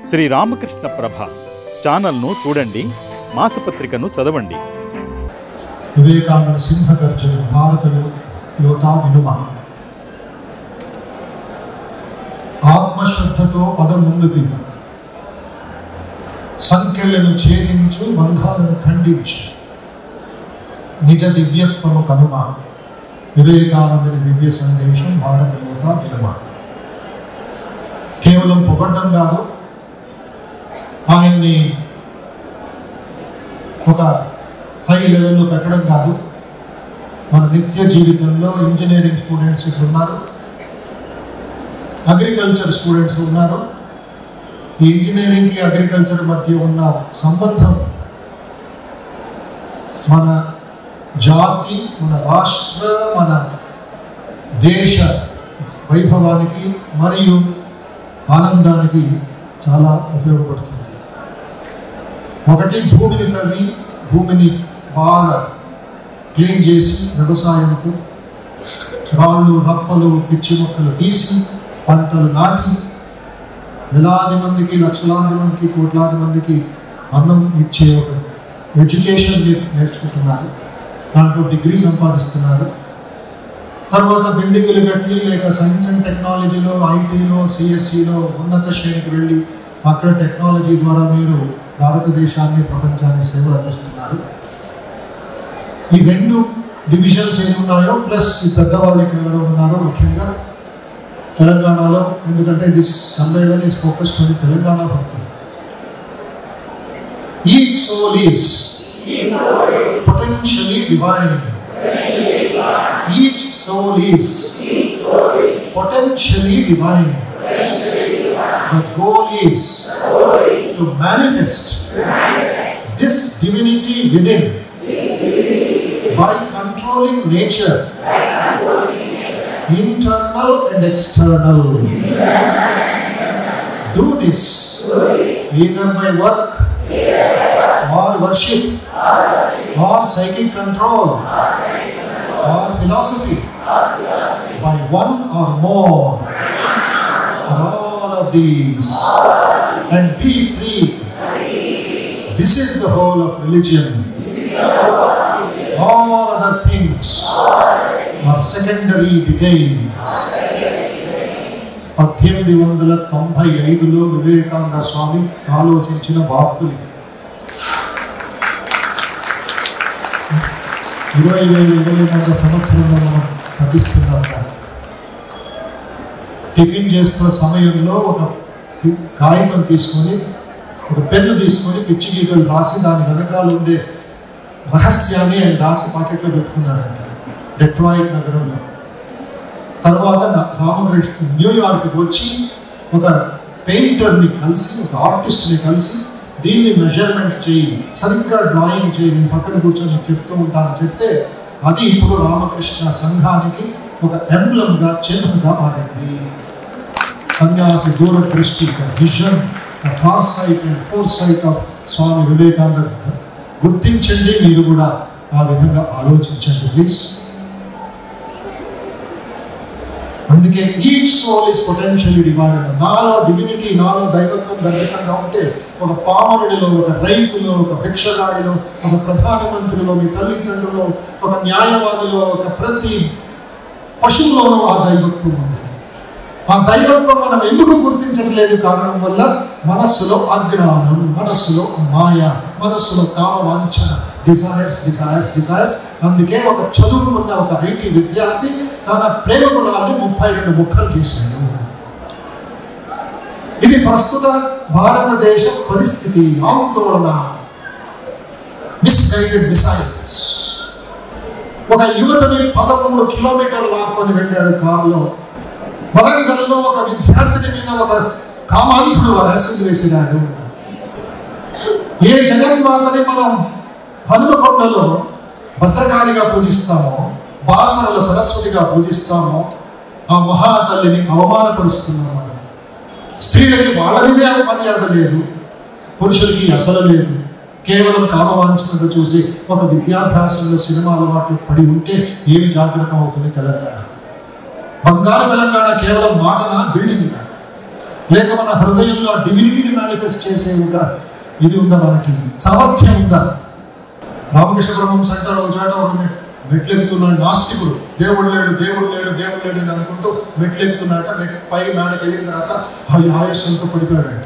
శ్రీ రామకృష్ణ ప్రభ ఛానల్ను చూడండి, మాసపత్రికను చదవండి. వివేకానంద సింహగర్జన భారత యువత వినుమ. ఆత్మశ్రద్ధతో పదం ముందుకు సంఖ్యలను ఛేదించు, బంధాలను ఖండించు, నిజ దివ్యత్వము కనుమ. వివేకానందుని దివ్య సందేశం భారత యువత వినుమ. కేవలం పొగడ్డం కాదు, ఆయన్ని ఒక హై లెవెల్లో పెట్టడం కాదు. మన నిత్య జీవితంలో ఇంజనీరింగ్ స్టూడెంట్స్ ఇక్కడ ఉన్నారు, అగ్రికల్చర్ స్టూడెంట్స్ ఉన్నారు. ఈ ఇంజనీరింగ్కి అగ్రికల్చర్ మధ్య ఉన్న సంబంధం మన జాతి, మన రాష్ట్ర, మన దేశ వైభవానికి మరియు ఆనందానికి చాలా ఉపయోగపడుతుంది. ఒకటి, భూమిని తవ్వి భూమిని బాగా క్లీన్ చేసి వ్యవసాయంతో రాళ్ళు రప్పలు పిచ్చి మొక్కలు తీసి పంటలు నాటి వేలాది మందికి, లక్షలాది మందికి, కోట్లాది మందికి అన్నం ఇచ్చే ఒక ఎడ్యుకేషన్ నేర్చుకుంటున్నారు. దాంట్లో డిగ్రీ సంపాదిస్తున్నారు. తర్వాత బిల్డింగులు కట్టి లేక సైన్స్ అండ్ టెక్నాలజీలో, ఐటీలో, సిఎస్సిలో ఉన్నత శ్రేణికి వెళ్ళి అక్కడ టెక్నాలజీ ద్వారా మీరు భారతదేశాన్ని, ప్రపంచాన్ని సేవలు అందిస్తున్నారు. ఈ రెండు డివిజన్స్ ఏమున్నాయో ప్లస్ ఈ పెద్దవాళ్ళకి ఎవరు ఉన్నారో, ముఖ్యంగా తెలంగాణలో, ఎందుకంటే this Sammelan is focused on Telangana భక్తులు. Each soul is potentially divine. Each soul is potentially divine. The goal is to manifest this divinity within by controlling nature, internal and external. Do this either by work or worship or psychic control or philosophy, by one or more or all of these, and be free. This is the whole of religion. All other things are secondary details. 1895లో Vivekananda Swami ఆలోచించిన వాక్కులు 20,000 సంవత్సరంలో మనం పఠిస్తున్నాం. Tiffin చేస్తున్న సమయంలో ఒక కాగితం తీసుకొని, ఒక పెన్ను తీసుకొని పిచ్చి గీతలు రాసి దాని వెనకాల ఉండే రహస్యాన్ని ఆయన రాసి పాకెట్లో పెట్టుకున్నారంట డెట్రాయిట్ నగరంలో. తర్వాత రామకృష్ణ న్యూయార్క్కి వచ్చి ఒక పెయింటర్ని కలిసి, ఒక ఆర్టిస్ట్ని కలిసి, దీన్ని మెజర్మెంట్ చేయి, సరిగ్గా డ్రాయింగ్ చేయి, నేను పక్కన కూర్చొని చెప్తూ ఉంటానని చెప్తే అది ఇప్పుడు రామకృష్ణ సంఘానికి ఒక ఎంబ్లంగా, చిహ్నంగా మారింది. సన్యాసి దూరదృష్టి, vision, far sight and foresight of Swami Vivekananda గుర్తించండి. మీరు కూడా ఆ విధంగా ఆలోచించండి ప్లీజ్. అందుకే each soul is potentially divine. నాలో డివినిటీ, నాలో దైవత్వం గర్భితంగా ఉంటే ఒక పామరుడిలో, ఒక రైతులో, ఒక భిక్షగాడిలో, ఒక ప్రధానమంత్రిలో, మీ తల్లిదండ్రుల్లో, ఒక న్యాయవాదిలో, ఒక ప్రతి పశువులోనూ ఆ దైవత్వం ఉంది. ఆ దైవత్వం మనం ఎందుకు గుర్తించట్లేదు? కారణం వల్ల మనస్సులో అజ్ఞానం, మనస్సులో మాయ, మనస్సులో కామవాంఛన, డిజైర్స్. అందుకే ఒక చదువుకున్న ఒక ఐటీ విద్యార్థి తన ప్రేమకురాల్ని 32 ముక్కలు చేశాడు. ఇది ప్రస్తుత భారతదేశ పరిస్థితి, ఆందోళన, మిస్గైడెడ్ మిసైల్స్. ఒక యువతని 13 కిలోమీటర్లు లాక్కొని వెళ్ళాడు కారులో. వరంగల్లో ఒక విద్యార్థిని మీద ఒక కామాంధుడు అరెస్ట్ వేసినాడు. ఏ జగన్మాతని మనం హనుమకొండలో భద్రకాళిగా పూజిస్తామో, బాసనల సరస్వతిగా పూజిస్తామో, ఆ మహాతల్లిని అవమానపరుస్తున్నాం మనం. స్త్రీలకి వాళ్ళ మీదే మర్యాద లేదు, పురుషులకి అసలు లేదు. కేవలం కామవాంఛనగా చూసి ఒక విద్యాభ్యాసంలో సినిమా అలవాట్లు పడి ఉంటే ఏమి జాగ్రత్త అవుతుంది తెలంగాణ? బంగారు తెలంగాణ కేవలం మాటన, బిల్డింగ్. లేక మన హృదయంలో డివినిటీని మేనిఫెస్ట్ చేసే ఒక ఇది ఉందా, మనకి సామర్థ్యం ఉందా? రామకృష్ణ పరమహంస అంటారు ఒక చోట, ఒక మెట్లెక్కుతున్నాడు నాస్తికుడు, దేవుడు లేడు దేవుడు లేడు దేవుడు లేడు అని అనుకుంటూ మెట్లెక్కుతున్నాట. పై మేడకి వెళ్ళిన తర్వాత ఆయాసంతో పడిపోయాడంట.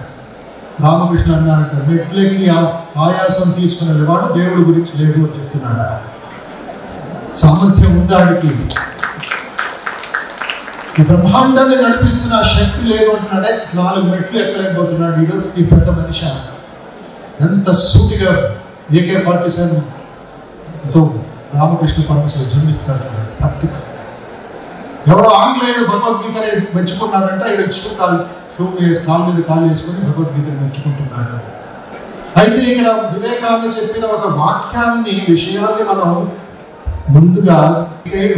రామకృష్ణ అన్నారంట, మెట్లెక్కి ఆయాసం తీసుకునేవాడు దేవుడి గురించి లేడు అని చెప్తున్నాడా? సామర్థ్యం ఉందా? ఈ బ్రహ్మాండాన్ని నడిపిస్తున్న శక్తి లేదు అంటున్నాడే. 4 మెట్లు ఎక్కలేకపోతున్నాడు వీడు, ఈ పెద్ద మనిషి. ఎంత సూటిగా AK-47తో రామకృష్ణ పరమహంస జన్మిస్తాడు. ప్రాక్టికల్. ఎవరో ఆంగ్లేయుడు భగవద్గీతని మెచ్చుకున్నాడంట, ఇక్కడ కాలు మీద కాలు వేసుకొని భగవద్గీతని మెచ్చుకుంటున్నాడు. అయితే ఇక్కడ వివేకానంద చెప్పిన ఒక వాక్యాన్ని, విషయాన్ని మనం ముందుగా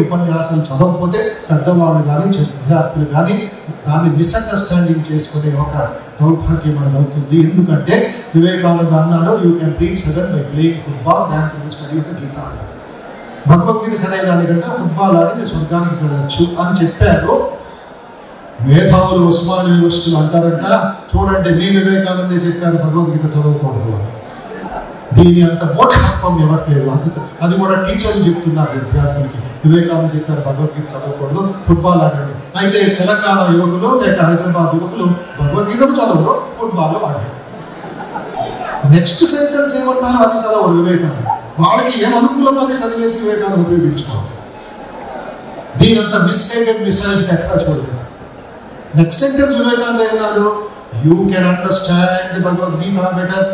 ఉపన్యాసాలు చదవకపోతే పెద్దవాళ్ళు కానీ విద్యార్థులు కానీ దాన్ని మిస్అండర్స్టాండింగ్ చేసుకునే ఒక దౌర్భాగ్యం మనకు అవుతుంది. ఎందుకంటే వివేకానంద అన్నాడు, you can reach heaven by playing football than to study the Gita అన్నాడు. భగవద్గీత చదివేదానికంటే ఫుట్బాల్ ఆడి మీరు స్వర్గానికి వెళ్ళవచ్చు అని చెప్పారు. మేధావులు ఉస్మానియా యూనివర్సిటీలు అంటారంట, చూడండి మీ వివేకానందే చెప్పారు భగవద్గీత చదవకూడదు. దీని అంత మోక్షత్వం ఎవరికి లేదు. అది కూడా టీచర్లు చెప్తున్నారు విద్యార్థులకి, వివేకానంద చెప్పారు భగవద్గీత చదవకూడదు, ఫుట్బాల్ ఆడండి. అయితే తెలంగాణ యువకులు లేక హైదరాబాద్ యువకులు భగవద్గీతను చదవరు, ఫుట్బాల్ ఆడారు. నెక్స్ట్ సెంటెన్స్ ఏమన్నారు, అది చదవరు వివేకానంద. వాళ్ళకి ఏం అనుకూలంగా అది చదివేసి వివేకానంద ఉపయోగించుకోవాలి. దీనంత మిస్గైడెడ్ మిసైల్స్ ఎక్కడ చూడలేదు. నెక్స్ట్ సెంటెన్స్ వివేకానంద ఏమన్నారు, you can understand Bhagavad Gita better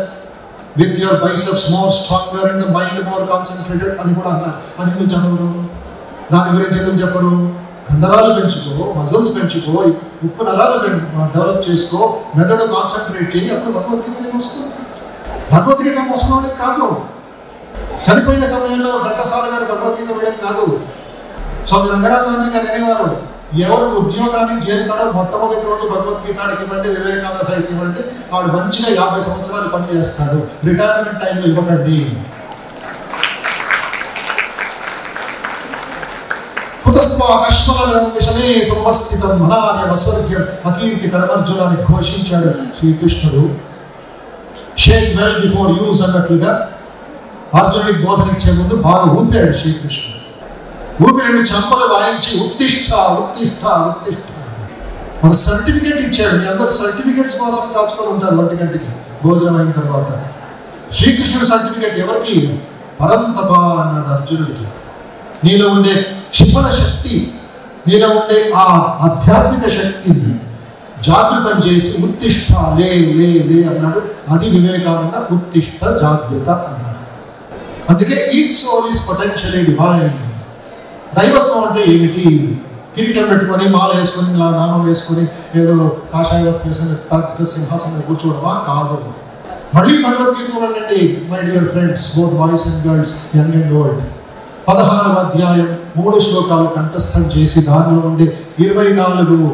with your biceps more stronger and the mind more concentrated అని కూడా అన్నారు. అని ఎందుకు చదవరు? దాని గురించి ఎందుకు చెప్పరు? కండరాలు పెంచుకో, మజిల్స్ పెంచుకో, ఉప్పు నరాలు డెవలప్ చేసుకో, మెదడు కాన్సన్ట్రేట్ చేయి, అప్పుడు భగవద్గీత వస్తుంది. భగవద్గీత మోసడం కాదు, చనిపోయిన సమయంలో ఘంటసాల గారు భగవద్గీత వేయడం కాదు. స్వామి రంగనాథాజీ గారు అనేవారు, ఎవరు ఉద్యోగాన్ని చేరుతాడో మొట్టమొదటి రోజు భగవద్గీతానికి ఇవ్వండి, వివేకానంద సాహిత్యం ఇవ్వండి, వాడు మంచిగా 50 సంవత్సరాలు పనిచేస్తాడు, రిటైర్మెంట్ టైంలో ఇవ్వకండి. అకీర్తికరమర్జునాన్ని ఘోషించాడు శ్రీకృష్ణుడు. షేక్ వెల్ బిఫోర్ యూస్ అన్నట్లుగా అర్జునుడికి బోధనిచ్చే ముందు బాగా ఊపాడు శ్రీకృష్ణుడు. ఊపిరిని చంపలు వాయించి ఉత్తిష్ట ఉత్తిష్ట ఉత్తిష్ట మన సర్టిఫికేట్ ఇచ్చాడు. మీ అందరు సర్టిఫికేట్స్ కోసం కాచుకొని ఉంటారు 1 గంటకి భోజనం అయిన తర్వాత. శ్రీకృష్ణుడి సర్టిఫికేట్ ఎవరికి? పరంతప అన్నాడు అర్జునుడికి. నీలో ఉండే క్షిపణ శక్తి, నీలో ఉండే ఆ ఆధ్యాత్మిక శక్తిని జాగృతం చేసి ఉత్తిష్ట లే లే లే అన్నాడు. అది వివేకానంద ఉత్తిష్ట జాగృత అన్నాడు. అందుకే each soul is potentially divine. దైవత్వం అంటే ఏమిటి? కిరీటం పెట్టుకొని, మాల వేసుకొని, నామం వేసుకొని, ఏదో కాషాయ వస్త్రం వేసుకొని పెద్ద సింహాసనం కూర్చోవడమా? కాదు. మళ్ళీ భగవద్గీత వెళ్ళండి my dear friends, both boys and girls, young and old. 16వ అధ్యాయం 3 శ్లోకాలు కంఠస్థం చేసి దానిలో ఉండే 24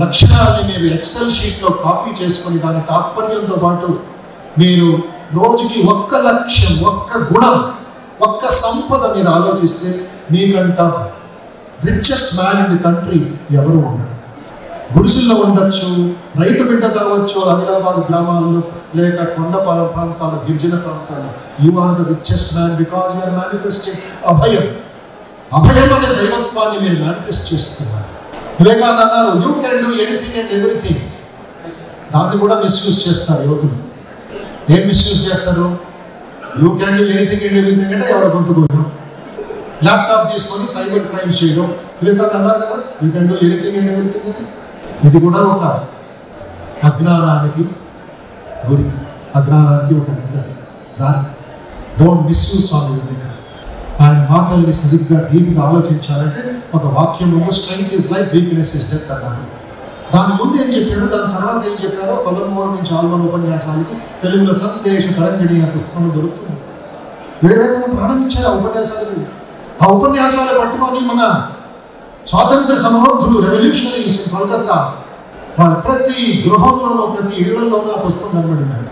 లక్షణాలని మీరు ఎక్సెల్ షీట్లో కాపీ చేసుకొని దాని తాత్పర్యంతో పాటు మీరు రోజుకి 1 లక్ష్యం, 1 గుణం, 1 సంపద మీరు ఆలోచిస్తే మీకంట richest man in the country ఎవరు ఉండరు. గుడిసెల్లో ఉండొచ్చు, రైతు బిడ్డ కావచ్చు, ఆదిలాబాద్ గ్రామాల్లో లేక కొండ ప్రాంతాల గిరిజన ప్రాంతాలు. You are the richest man because you are manifesting అభయం. అభయం అనే దైవత్వాన్ని మీరు మేనిఫెస్ట్ చేస్తున్నారు. వివేకానంద అన్నారు, you can do anything and everything. దాన్ని కూడా మిస్యూజ్ చేస్తారు యువకులు. ఏం మిస్యూజ్ చేస్తారు? You can do anything and everything అంటే ఎవరు గుర్తుకోవడం, ల్యాప్టాప్ తీసుకొని సైబర్ క్రైమ్స్ చేయడం. వివేకానంద అన్నారు కదా, you can do anything and everything అని. ఇది కూడా ఒక అజ్ఞానానికి గురి, అజ్ఞానానికి ఒక దారి. Don't misuse Swami Vivekananda. ఆయన మాటల్ని సరిగ్గా డీప్గా ఆలోచించాలంటే ఒక వాక్యం, strength is life, weakness is death అన్నారు. దాని ముందు ఏం చెప్పారు, దాని తర్వాత ఏం చెప్పారో కొలంబో నుంచి ఆల్మన్ ఉపన్యాసాలకి తెలుగులో సందేశ తరంగిణి అనే పుస్తకంలో దొరుకుతుంది. వివేకానంద ప్రాణం ఇచ్చారు ఆ ఉపన్యాసాలకు. ఆ ఉపన్యాసాలు పట్టుకొని మన స్వాతంత్ర సమరోధులు, రెవల్యూషనరీస్ ఇన్ కోల్కతా, వాళ్ళ ప్రతి గృహంలోనూ ప్రతి ఇళ్లలోనూ ఆ పుస్తకం కనబడిందంట.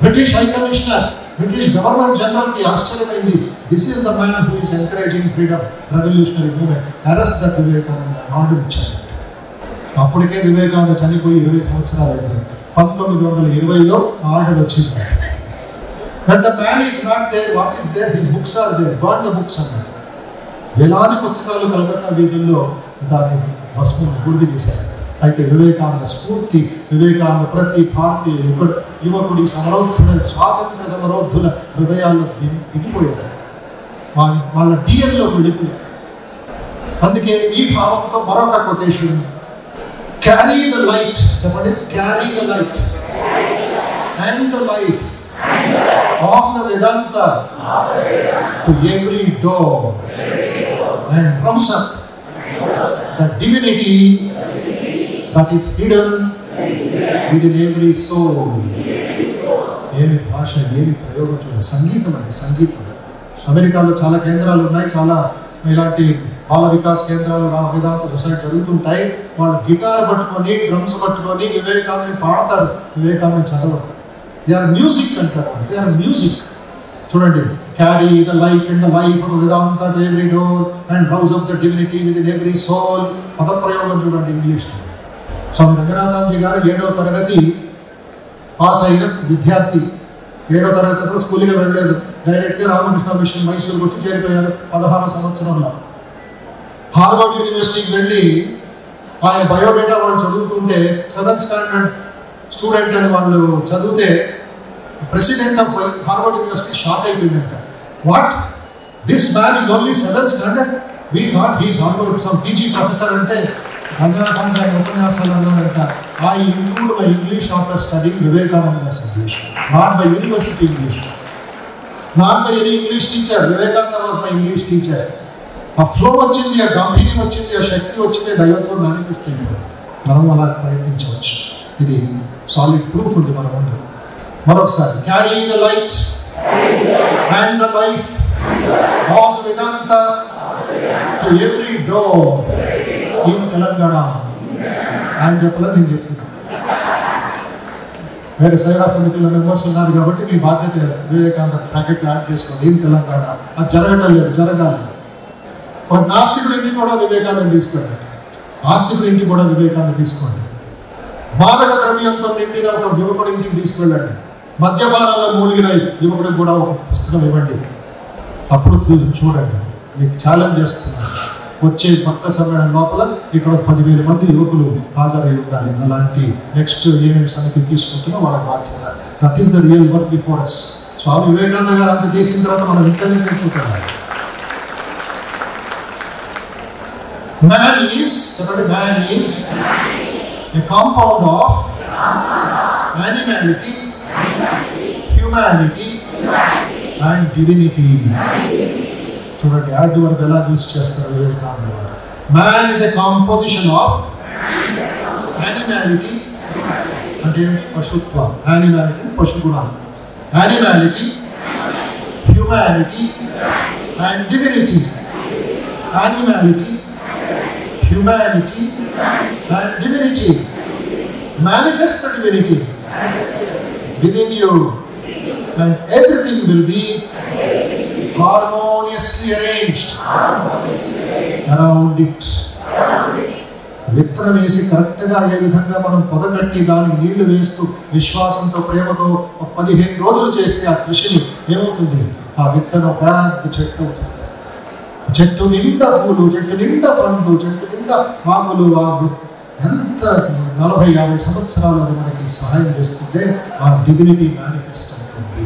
British high commissioner, British governor జనరల్కి ఆశ్చర్యమైంది. This is the man who is encouraging freedom revolutionary movement, arrest that Vivekananda order ఇచ్చారు. అప్పటికే వివేకానంద చనిపోయి 20 సంవత్సరాలు అయిపోయింది. 1920లో ఆర్డర్ వచ్చింది. When the man is not there, what is there? His books are there. Burn the books అన్నాడు. వేలాది పుస్తకాలు కలకత్తా వీధుల్లో దాన్ని భస్మం బూడిద చేశారు. అయితే వివేకానంద స్ఫూర్తి, వివేకానంద ప్రతి భారతీయ యువకుడి స్వాతంత్ర సమరోద్ధుల హృదయాల్లో దిగిపోయారు. వాళ్ళ డిఎన్లో వెళ్ళిపోయారు. అందుకే ఈ భావంతో మరొక కొటేషన్, క్యారీ ద లైట్, చెప్పండి, carry the light and the life of the Vedanta to every door and rouse up the divinity that is hidden within every soul. ఏమి భాష, ఏమి ప్రయోగం చూడండి. సంగీతం అండి, సంగీతం. అమెరికాలో చాలా కేంద్రాలు ఉన్నాయి, చాలా ఇలాంటి బాల వికాస్ కేంద్రాలు, వేదాంత సొసైటీ జరుగుతుంటాయి. వాళ్ళు గిటార్ పట్టుకొని, డ్రమ్స్ పట్టుకొని వివేకానందని పాడతారు, వివేకానంద చదవరు. They are music అంటారు. They are music. చూడండి, carry the light and the life of Vedanta to every door and rouse up the divinity within every soul. పదప్రయోగం చూడండి ఇంగ్లీష్. స్వామి రంగనాథాంజీ గారు 7వ తరగతి పాస్ అయిన విద్యార్థి. 7వ తరగతిలో స్కూల్కి వెళ్ళలేదు, డైరెక్ట్గా రామకృష్ణ మిషన్ మైసూరుకు వచ్చి చేరిపోయారు 16వ సంవత్సరంలో. హార్వర్డ్ యూనివర్సిటీకి వెళ్ళి ఆయన బయోడేటా వాళ్ళు చదువుతుంటే 7th స్టాండర్డ్ స్టూడెంట్ అని వాళ్ళు చదివితే president of Harvard university shock అయిపోయిందంట. What, this man is only 7th standard, we thought he's Harvard some PG professor. అంటే రంగనాథాంజీ ఉపన్యాసాలు అన్నారంట, I include my English after studying Vivekananda's English, not by university English, not by any English teacher. Vivekananda was my English teacher. ఆ flow వచ్చింది, ఆ గంభీర్యం వచ్చింది, ఆ శక్తి వచ్చింది, దైవత్వం మేనిఫెస్ట్ అయింది. మనం అలా ప్రయత్నించవచ్చు. ఇది సాలిడ్ ప్రూఫ్ ఉంది మన ముందు. మరొకసారి, carry the light and the life of Vedanta to every door in Telangana. ఆయన చెప్పలేదు, నేను చెప్తున్నాను. వేరే సైరా సమితిలో మెంబర్స్ ఉన్నారు కాబట్టి మీ బాధ్యత వివేకానంద ప్యాకెట్లు యాడ్ చేసుకోండి. ఇన్ తెలంగాణ అది జరగటం లేదు, జరగాలి. ఒక నాస్తికుడి ఇంటికి కూడా వివేకానంద తీసుకోండి, ఆస్తికుడి ఇంటికి కూడా వివేకానంద తీసుకోండి. మాదక ద్రవ్యంతో నిండిన ఒక యువకుడి ఇంటికి తీసుకెళ్ళండి. మద్యపానంలో మూలిగిన యువకుడికి కూడా ఒక పుస్తకం ఇవ్వండి. అప్పుడు చూడండి, మీకు ఛాలెంజ్ చేస్తున్నాను. వచ్చే భక్త సమ్మేళనం లోపల ఇక్కడ 10,000 మంది యువకులు హాజరై ఉండాలి. అలాంటి నెక్స్ట్ ఏమేమి సమితి తీసుకుంటున్నా వాళ్ళ బాధ్యత. That is the real work before us. Swami Vivekananda గారు అంత చేసిన తర్వాత మనం ఇంటర్వ్యూ చేసుకుంటున్నాం. Man is a compound of animality, humanity and divinity. చూడండి, యాడ్ వరకు ఎలా యూజ్ చేస్తారు వివేకానంద గారు. Man is a composition of animality, అంటే పశుత్వం, యానిమాలిటీ పశుగుణాలు, animality, humanity and divinity. Animality, humanity and divinity. Manifest the divinity within you and everything will be harmoniously arranged around it. విత్తనం వేసి కరెక్ట్గా ఏ విధంగా మనం పొదగట్టి దానికి నీళ్లు వేస్తూ విశ్వాసంతో ప్రేమతో 15 రోజులు చేస్తే ఆ కృషిని ఏమవుతుంది, ఆ విత్తనం పెద్ద చెట్టు అవుతుంది. చెట్టు నిండా పూలు, చెట్టు నిండా పండ్లు, చెట్టు నిండా ఆకులు. ఎంత 40-50 సంవత్సరాలు అది మనకి సహాయం చేస్తుంటే ఆ డివినిటీ మేనిఫెస్ట్ అవుతుంది.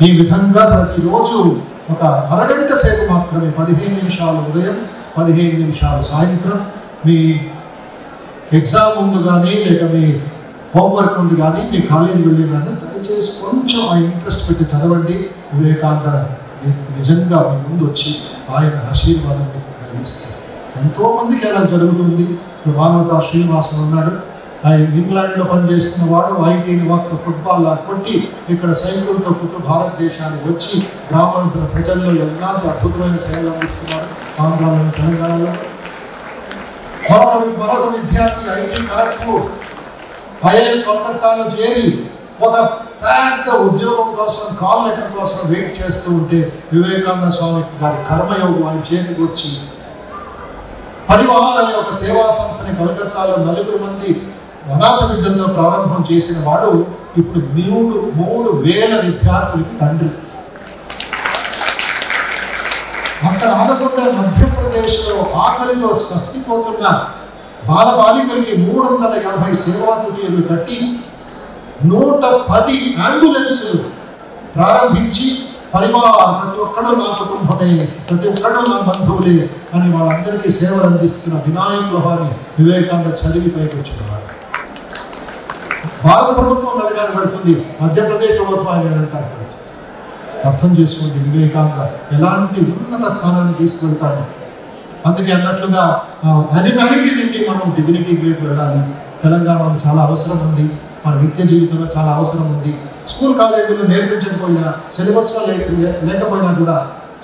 ఈ విధంగా ప్రతిరోజు ఒక అరగంట సేపు మాత్రమే, 15 నిమిషాలు ఉదయం, 15 నిమిషాలు సాయంత్రం, మీ ఎగ్జామ్ ఉంది కానీ లేక మీ హోంవర్క్ ఉంది కానీ మీ కాలేజీ వెళ్ళి కానీ దయచేసి కొంచెం ఆ ఇంట్రెస్ట్ పెట్టి చదవండి. వివేకానంద నిజంగా మీ ముందు వచ్చి ఆయన ఆశీర్వాదం మీకు కలిగిస్తారు. ఎంతోమందికి అలా జరుగుతుంది. ఇప్పుడు మానవతా శ్రీనివాసం ఉన్నాడు, ఆయన ఇంగ్లాండ్లో పనిచేస్తున్న వాడు, ఐటీని ఒక్క ఫుట్బాల్ కొట్టి ఇక్కడ సైకిల్ తొక్కుతూ భారతదేశానికి వచ్చి గ్రామ ప్రజల్లో ఎలాంటి అద్భుతమైన సేవలు అందిస్తున్నాడు. ఆంధ్రాలో, తెలంగాణలో మరొక విద్యార్థి ఐటీ ఖరగ్పూర్, ఐఐఎం కోల్కతాలో చేరి ఒక పెద్ద ఉద్యోగం కోసం, కాల్ లెటర్ కోసం వెయిట్ చేస్తూ ఉంటే వివేకానంద స్వామి గారి కర్మయోగం ఆయన చేతికి వచ్చి పరివార్ అనే ఒక సేవా సంస్థని కలకత్తాలో 4 మంది అనాథ బిడ్డలతో ప్రారంభం చేసిన వాడు ఇప్పుడు 3,000 విద్యార్థులకి తండ్రి. అక్కడ ఆనకుండా మధ్యప్రదేశ్లో ఆకలితో స్వస్తిపోతున్న బాలబాలికలకి 380 సేవా కుటీర్లు కట్టి 110 అంబులెన్సులు ప్రారంభించి పరివార్ ప్రతి ఒక్కడూ నా కుటుంబమే, ప్రతి ఒక్కడూ నా బంధువులే అని వాళ్ళందరికీ సేవలు అందిస్తున్న వినాయక్ లోహాని వివేకానంద చదివి పైకి వచ్చినవాడు. భారత ప్రభుత్వం నడకాలు పెడుతుంది, మధ్యప్రదేశ్ ప్రభుత్వం ఆయన నడకాలు పెడుతుంది. అర్థం చేసుకోండి వివేకానంద ఎలాంటి ఉన్నత స్థానాన్ని తీసుకెళ్తాడు. అందుకే అన్నట్లుగా అనివార్యకి నుండి మనం డిగ్నిటీ గ్రేడ్ వెళ్ళాలి. తెలంగాణలో చాలా అవసరం ఉంది, మన నిత్య జీవితంలో చాలా అవసరం ఉంది. స్కూల్ కాలేజీలో నేర్పించకపోయినా, సిలబస్లో లేకపోయినా కూడా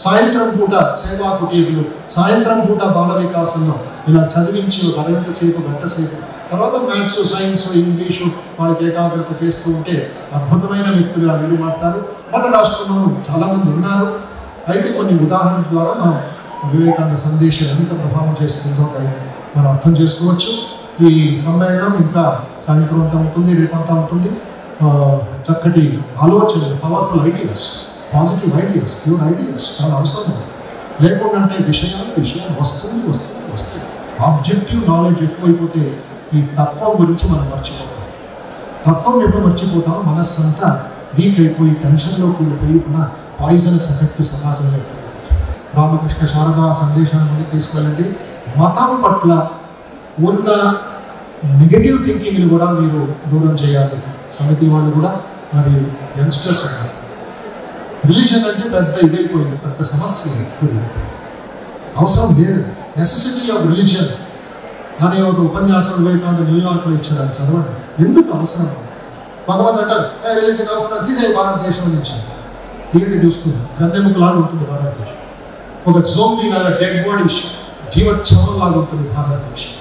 సాయంత్రం పూట సేవా కుటీర్లు, సాయంత్రం పూట బాల వికాసంలో ఇలా చదివించి ఒక అరగంట సేపు, గంట సేపు, తర్వాత మ్యాథ్స్, సైన్స్, ఇంగ్లీషు వాళ్ళకి ఏకాగ్రత చేస్తూ ఉంటే అద్భుతమైన వ్యక్తులుగా వెలువడతారు. మన రాష్ట్రంలో చాలామంది ఉన్నారు. అయితే కొన్ని ఉదాహరణల ద్వారా మనం వివేకానంద సందేశం ఎంత ప్రభావం చేస్తుందో మనం అర్థం చేసుకోవచ్చు. ఈ సమ్మేళనం ఇంకా సాయంత్రం అంతా ఉంటుంది, రేపంతా ఉంటుంది. చక్కటి ఆలోచనలు, powerful ideas, positive ideas, pure ideas చాలా అవసరం ఉంది. లేకుంటే విషయాలు వస్తుంది. ఆబ్జెక్టివ్ నాలెడ్జ్ ఎక్కువైపోతే ఈ తత్వం గురించి మనం మర్చిపోతాం. తత్వం ఎప్పుడు మర్చిపోతాం, మనస్సు అంతా వీక్ అయిపోయి టెన్షన్లో కూలిపోయి మన పాయిజనస్ ఎఫెక్ట్ సమాజంలో ఎక్కువైపోతుంది. రామకృష్ణ శారదా సందేశాన్ని ముందుకు తీసుకెళ్ళండి. మతం పట్ల ఉన్న నెగటివ్ థింకింగ్ని కూడా మీరు దూరం చేయాలి. సమితి వాళ్ళు కూడా మరి యంగ్స్టర్స్ ఉన్నారు. రిలీజన్ అంటే పెద్ద ఇదైపోయింది, పెద్ద సమస్య అవసరం లేదు. నెసెసిటీ ఆఫ్ రిలీజన్ అనే ఒక ఉపన్యాసం వివేకానంద న్యూయార్క్లో ఇచ్చారు, చదవండి. ఎందుకు అవసరం? కొంతమంది అంటారు రిలీజన్ అవసరం, తీసే భారతదేశం నుంచి తీయండి, చూస్తుంది గన్నెముకలాగా ఉంటుంది భారతదేశం. ఒక జోంబీ లాగా, డెడ్ బాడీ, జీవోత్సవం లాగా ఉంటుంది భారతదేశం.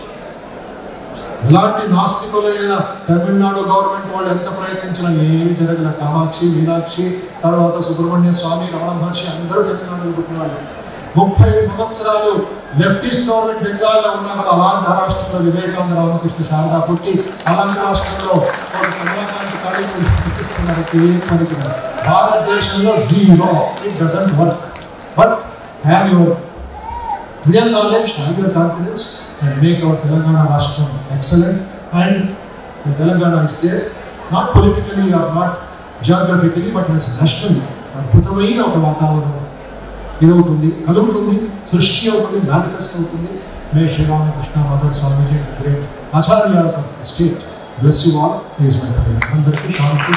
ఎలాంటి నాస్తికులైన తమిళనాడు గవర్నమెంట్ వాళ్ళు ఎంత ప్రయత్నించినా ఏమి జరగల. కామాక్షి, మీనాక్షి, తర్వాత సుబ్రహ్మణ్య స్వామి, రమణ మహర్షి అందరూ తమిళనాడులో పుట్టిన వాళ్ళు. 35 సంవత్సరాలు లెఫ్టిస్ట్ గవర్నమెంట్ బెంగాల్లో ఉన్నా కూడా అలాంటి మహారాష్ట్రలో వివేకానంద, రామకృష్ణ శారదా పుట్టి అలాంటి రాష్ట్రంలో కమలాకాంత్ కాళీ భారతదేశంలో zero. It doesn't work. But have your real knowledge, have your confidence and make our Telangana Rashtra excellent. And Telangana is there, not politically or not geographically, but as nationally. అద్భుతమైన ఒక వాతావరణం ఇదవుతుంది, కలుగుతుంది, సృష్టి అవుతుంది, మేనిఫెస్ట్ అవుతుంది. May Sri Ramakrishna mother Swamiji, great acharyas of the state, bless you all. Please my prayer. అందరికీ శాంతి.